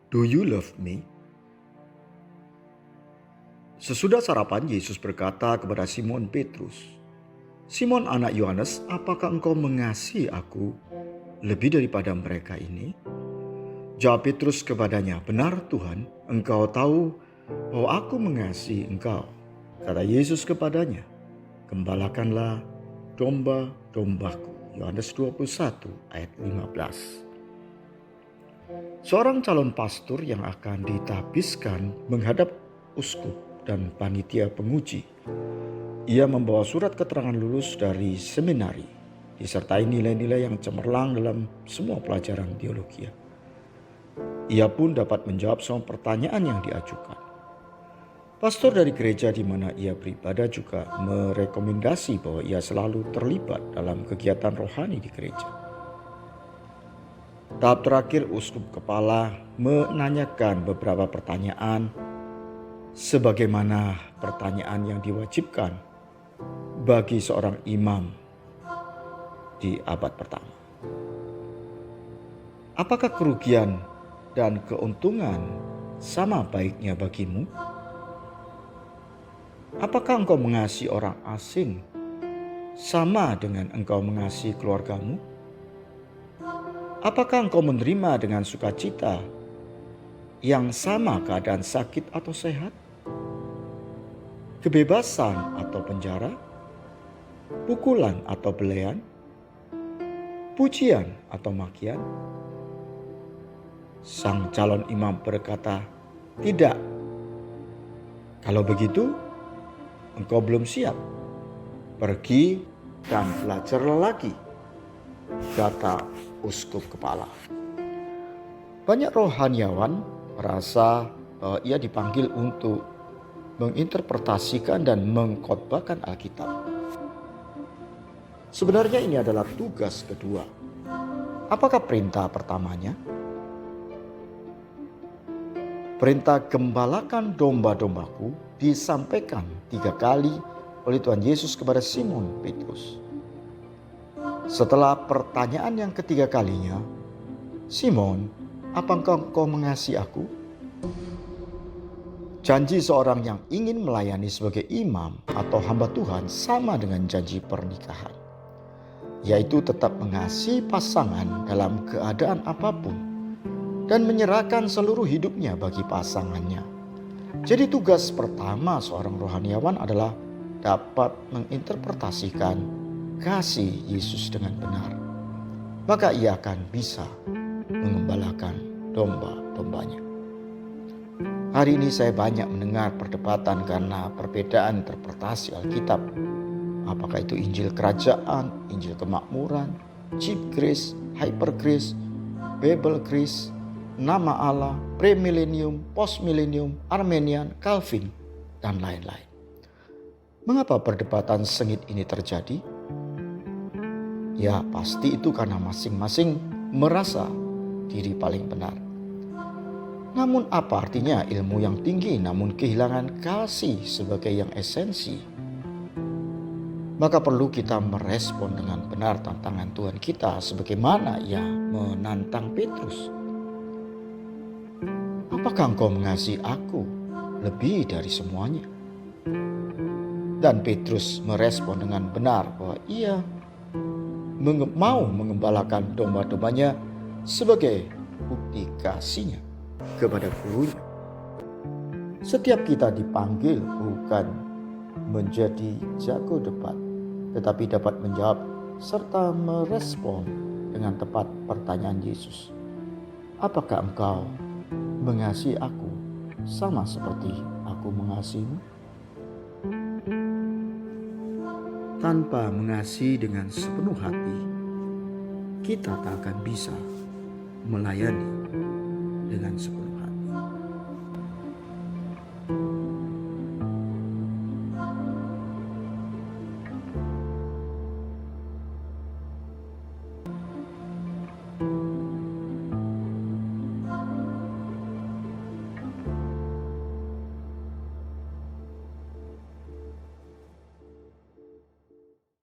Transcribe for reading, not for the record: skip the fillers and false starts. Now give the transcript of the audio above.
Do you love me? Sesudah sarapan, Yesus berkata kepada Simon Petrus, "Simon anak Yohanes, apakah engkau mengasihi aku lebih daripada mereka ini?" Jawab Petrus kepadanya, "Benar Tuhan, engkau tahu bahwa aku mengasihi engkau." Kata Yesus kepadanya, "Gembalakanlah domba-dombaku." Yohanes 21 ayat 15. Seorang calon pastor yang akan ditahbiskan menghadap uskup dan panitia penguji. Ia membawa surat keterangan lulus dari seminari, disertai nilai-nilai yang cemerlang dalam semua pelajaran teologi. Ia pun dapat menjawab semua pertanyaan yang diajukan. Pastor dari gereja di mana ia beribadah juga merekomendasi bahwa ia selalu terlibat dalam kegiatan rohani di gereja. Tahap terakhir, uskup kepala menanyakan beberapa pertanyaan sebagaimana pertanyaan yang diwajibkan bagi seorang imam di abad pertama. Apakah kerugian dan keuntungan sama baiknya bagimu? Apakah engkau mengasihi orang asing sama dengan engkau mengasihi keluargamu? Apakah engkau menerima dengan sukacita yang sama keadaan sakit atau sehat? Kebebasan atau penjara? Pukulan atau belean? Pujian atau makian? Sang calon imam berkata, "Tidak. Kalau begitu, engkau belum siap. Pergi dan belajarlah lagi," kata uskup kepala. Banyak rohaniawan merasa bahwa ia dipanggil untuk menginterpretasikan dan mengkhotbahkan Alkitab. Sebenarnya ini adalah tugas kedua. Apakah perintah pertamanya? Perintah gembalakan domba-dombaku disampaikan 3 kali oleh Tuhan Yesus kepada Simon Petrus. Setelah pertanyaan yang ketiga kalinya, "Simon, apakah engkau mengasihi aku?" Janji seorang yang ingin melayani sebagai imam atau hamba Tuhan sama dengan janji pernikahan, yaitu tetap mengasihi pasangan dalam keadaan apapun dan menyerahkan seluruh hidupnya bagi pasangannya. Jadi tugas pertama seorang rohaniawan adalah dapat menginterpretasikan kasih Yesus dengan benar. Maka ia akan bisa mengembalakan domba-dombanya. Hari ini saya banyak mendengar perdebatan karena perbedaan interpretasi Alkitab. Apakah itu Injil Kerajaan, Injil Kemakmuran, Cheap Grace, Hyper Grace, Bible Grace, Nama Allah, Premillennium, Postmillennium, Armenian, Calvin, dan lain-lain. Mengapa perdebatan sengit ini terjadi? Ya, pasti itu karena masing-masing merasa diri paling benar. Namun apa artinya ilmu yang tinggi namun kehilangan kasih sebagai yang esensi? Maka perlu kita merespon dengan benar tantangan Tuhan kita sebagaimana ia menantang Petrus. "Apakah engkau mengasihi aku lebih dari semuanya?" Dan Petrus merespon dengan benar bahwa ia mau mengembalakan domba-dombanya sebagai bukti kasihnya kepada gurunya. Setiap kita dipanggil bukan menjadi jago debat, tetapi dapat menjawab serta merespon dengan tepat pertanyaan Yesus. "Apakah engkau mengasihi aku sama seperti aku mengasihimu?" Tanpa mengasihi dengan sepenuh hati, kita tak akan bisa melayani dengan sepenuh